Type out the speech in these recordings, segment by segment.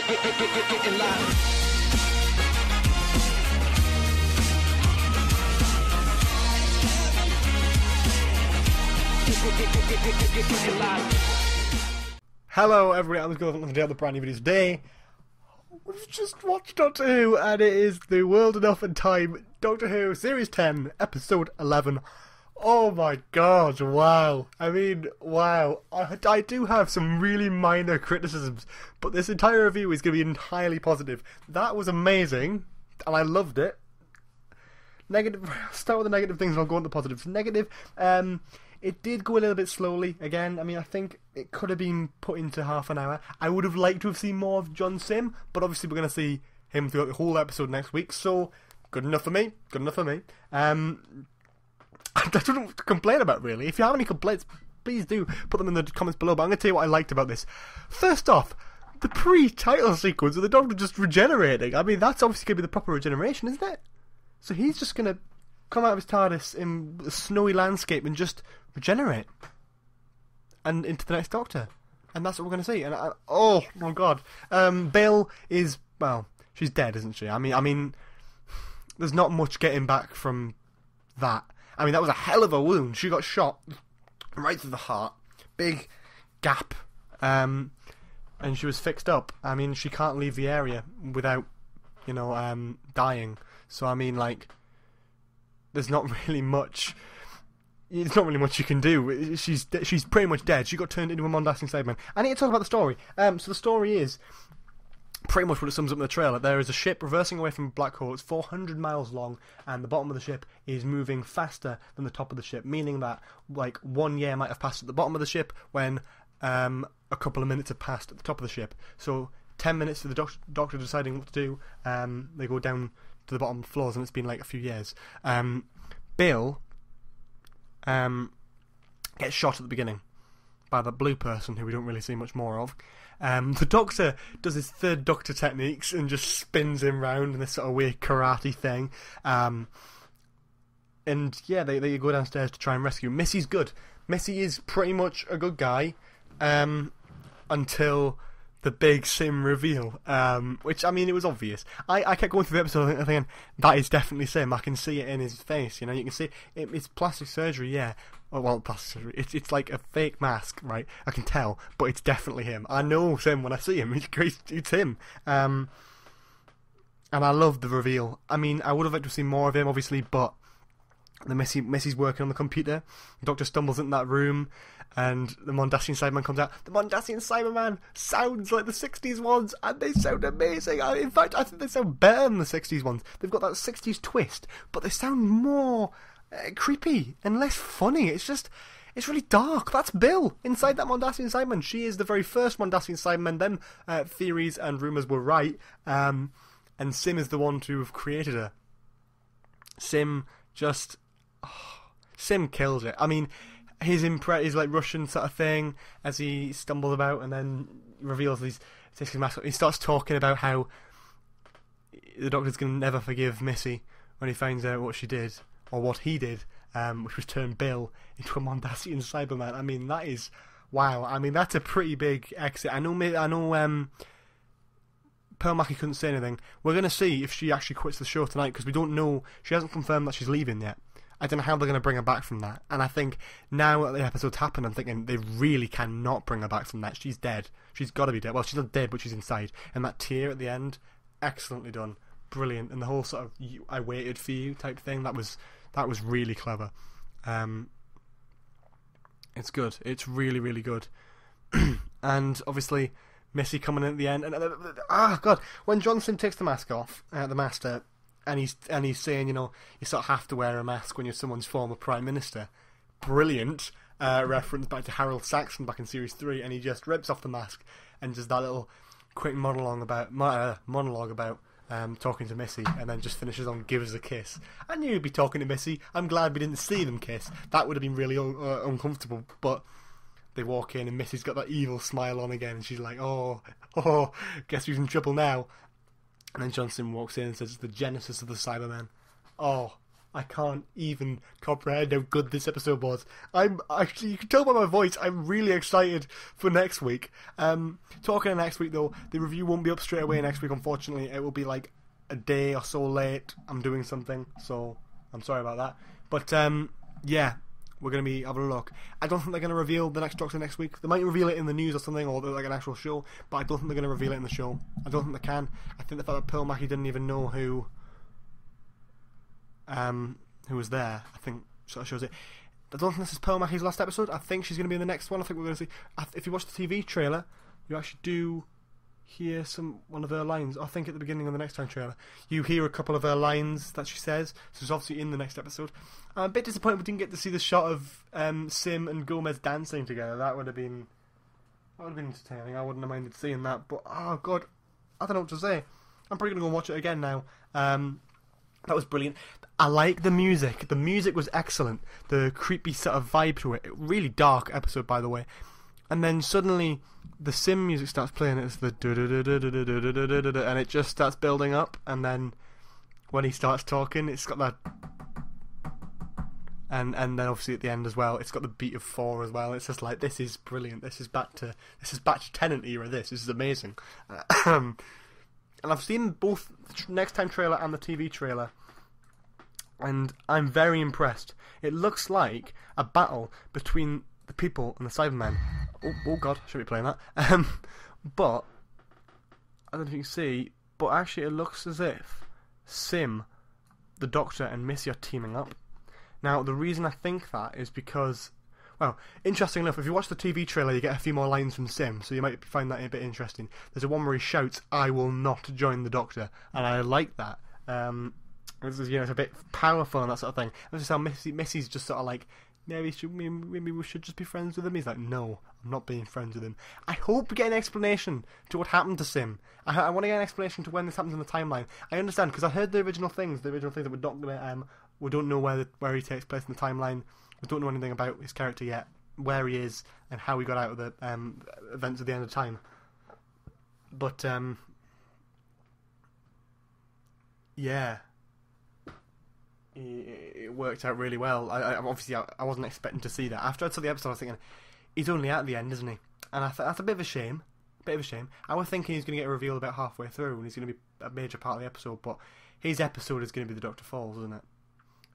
Getting live. Hello everyone, let's go to the brand new video today. We've just watched Doctor Who and it is The World Enough and Time, Doctor Who Series 10, Episode 11. Oh my god, wow. I mean, wow. I do have some really minor criticisms, but this entire review is going to be entirely positive. That was amazing, and I loved it. Negative, start with the negative things and I'll go on to the positives. Negative, it did go a little bit slowly, again. I mean, I think it could have been put into half an hour. I would have liked to have seen more of John Sim, but obviously we're going to see him throughout the whole episode next week, so good enough for me, good enough for me. I don't know what to complain about, really. If you have any complaints, please do put them in the comments below, but I'm going to tell you what I liked about this. First off, the pre-title sequence of the Doctor just regenerating. I mean, that's obviously going to be the proper regeneration, isn't it? So he's just going to come out of his TARDIS in a snowy landscape and just regenerate. And into the next Doctor. And that's what we're going to see. And oh my god. Bill is, well, she's dead, isn't she? I mean, there's not much getting back from that. I mean, that was a hell of a wound. She got shot right through the heart. Big gap. And she was fixed up. I mean, she can't leave the area without, you know, dying. So, I mean, like, there's not really much... There's not really much you can do. She's pretty much dead. She got turned into a Mondasian Cyberman. I need to talk about the story. So the story is pretty much what it sums up in the trailer. There is a ship reversing away from a black hole. It's 400 miles long, and the bottom of the ship is moving faster than the top of the ship, meaning that, like, 1 year might have passed at the bottom of the ship when a couple of minutes have passed at the top of the ship. So 10 minutes to the doctor deciding what to do. They go down to the bottom floors, and it's been like a few years. Bill gets shot at the beginning by the blue person who we don't really see much more of. The Doctor does his third Doctor techniques and just spins him round in this sort of weird karate thing. And yeah, they go downstairs to try and rescue. Missy's good. Missy is pretty much a good guy until the big Sim reveal, which, I mean, it was obvious. I kept going through the episode and thinking, that is definitely Sim. I can see it in his face, you know, you can see it's plastic surgery, yeah. Well, plastic surgery, it's like a fake mask, right? I can tell, but it's definitely him. I know Sim when I see him, it's him. And I love the reveal. I mean, I would have liked to see more of him, obviously, but Missy's working on the computer. The Doctor stumbles into that room, and the Mondasian Cyberman comes out. The Mondasian Cyberman sounds like the 60s ones, and they sound amazing. In fact, I think they sound better than the 60s ones. They've got that 60s twist, but they sound more creepy and less funny. It's really dark. That's Bill inside that Mondasian Cyberman. She is the very first Mondasian Cyberman. Them theories and rumours were right, and Sim is the one to have created her. Sim kills it. I mean, his like Russian sort of thing as he stumbles about and then reveals takes his mask off. He starts talking about how the Doctor's going to never forgive Missy when he finds out what she did, or what he did, which was turn Bill into a Mondasian Cyberman. I mean, that is, wow. I mean, that's a pretty big exit. I know Pearl Mackie couldn't say anything. We're going to see if she actually quits the show tonight, because we don't know. She hasn't confirmed that she's leaving yet. I don't know how they're going to bring her back from that. And I think now that the episode's happened, I'm thinking they really cannot bring her back from that. She's dead. She's got to be dead. Well, she's not dead, but she's inside. And that tear at the end, excellently done. Brilliant. And the whole sort of I waited for you type thing, that was really clever. It's good. It's really, really good. And obviously Missy coming in at the end, and god, when John Sim takes the mask off, the Master, and he's saying, you know, you sort of have to wear a mask when you're someone's former Prime Minister. Brilliant reference back to Harold Saxon back in Series 3, and he just rips off the mask and does that little quick monologue about talking to Missy, and then just finishes on gives a kiss. I knew he'd be talking to Missy. I'm glad we didn't see them kiss. That would have been really uncomfortable, but they walk in and Missy's got that evil smile on again, and she's like, oh, guess who's in trouble now? And then Johnson walks in and says it's the genesis of the Cybermen. Oh, I can't even comprehend how good this episode was. I'm actually, you can tell by my voice, I'm really excited for next week. Talking of next week though, the review won't be up straight away next week, unfortunately. It will be like a day or so late. I'm doing something, so I'm sorry about that. But yeah, we're going to be having a look. I don't think they're going to reveal the next Doctor next week. They might reveal it in the news or something, or like an actual show, but I don't think they're going to reveal it in the show. I don't think they can. I think the fact that Pearl Mackie didn't even know who was there, I think sort of shows it. I don't think this is Pearl Mackie's last episode. I think she's going to be in the next one. I think we're going to see. If you watch the TV trailer, you actually do hear one of her lines. I think at the beginning of the next time trailer, you hear a couple of her lines that she says. So it's obviously in the next episode. I'm a bit disappointed we didn't get to see the shot of Sim and Gomez dancing together. That would have been entertaining. I wouldn't have minded seeing that. But oh god, I don't know what to say. I'm probably going to go and watch it again now. That was brilliant. I like the music. The music was excellent. The creepy sort of vibe to it. Really dark episode, by the way. And then suddenly the Sim music starts playing. It's the and it just starts building up. And then when he starts talking, it's got that. And then obviously at the end as well, it's got the beat of 4 as well. It's just like, this is brilliant. This is back to Tennant era. This is amazing. And I've seen both the Next Time trailer and the TV trailer, and I'm very impressed. It looks like a battle between the people and the Cybermen. Oh god, I shouldn't be playing that. But I don't know if you can see, but actually it looks as if Sim, the Doctor, and Missy are teaming up. Now, the reason I think that is because, well, interesting enough, if you watch the TV trailer, you get a few more lines from Sim, so you might find that a bit interesting. There's a one where he shouts, "I will not join the Doctor," and I like that. It's a bit powerful and that sort of thing. That's just how Missy's just sort of like, maybe we should just be friends with him. He's like, no, I'm not being friends with him. I hope we get an explanation to what happened to Sim. I want to get an explanation to when this happens in the timeline. I understand, because I heard the original things that we're not going to, we don't know where he takes place in the timeline. We don't know anything about his character yet, where he is, and how he got out of the events at the end of time. But, yeah. It worked out really well. I wasn't expecting to see that. After I saw the episode, I was thinking, he's only at the end, isn't he? And I thought that's a bit of a shame. I was thinking he's going to get a reveal about halfway through, and he's going to be a major part of the episode, but his episode is going to be the Dr. Falls, isn't it?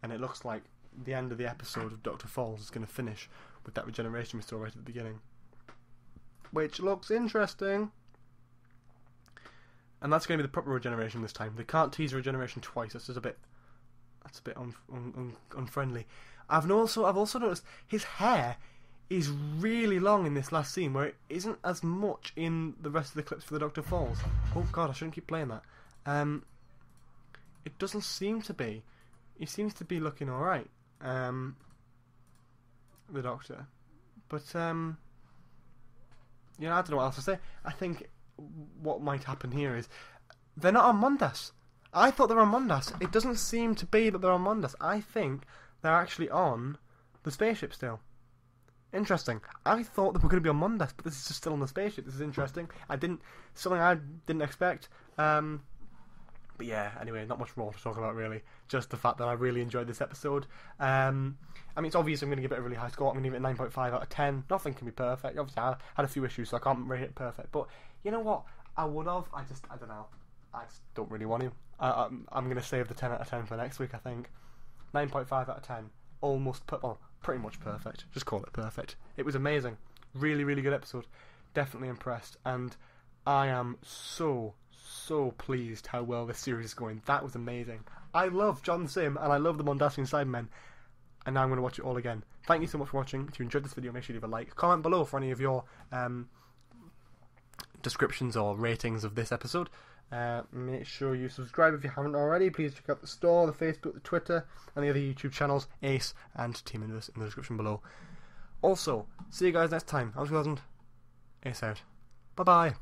And it looks like the end of the episode of Dr. Falls is going to finish with that regeneration we saw right at the beginning, which looks interesting. And that's going to be the proper regeneration this time. They can't tease regeneration twice. That's a bit unfriendly. I've also noticed his hair is really long in this last scene, where it isn't as much in the rest of the clips for the Dr. Falls. Oh god, I shouldn't keep playing that. It doesn't seem to be. He seems to be looking alright, the Doctor. But, I don't know what else to say. I think what might happen here is they're not on Mondas. I thought they were on Mondas. It doesn't seem to be that they're on Mondas. I think they're actually on the spaceship still. Interesting. I thought they were going to be on Mondas, but this is just still on the spaceship. This is interesting. Something I didn't expect. But yeah, anyway, not much more to talk about really. Just the fact that I really enjoyed this episode. I mean, it's obvious I'm going to give it a really high score. I'm going to give it 9.5 out of 10. Nothing can be perfect. Obviously, I had a few issues, so I can't rate it perfect. But you know what? I would have. I don't know. I just don't really want to. I'm going to save the 10 out of 10 for next week, I think. 9.5 out of 10. Pretty much perfect. Just call it perfect. It was amazing. Really, really good episode. Definitely impressed. And I am so pleased how well this series is going. That was amazing. I love John Sim and I love the Mondasian Cybermen, and now I'm going to watch it all again. Thank you so much for watching. If you enjoyed this video, make sure you leave a like. Comment below for any of your descriptions or ratings of this episode. Make sure you subscribe if you haven't already. Please check out the store, the Facebook, the Twitter, and the other YouTube channels, Ace and Team Inverse, in the description below. Also, see you guys next time. I was Gosland. Ace out. Bye bye.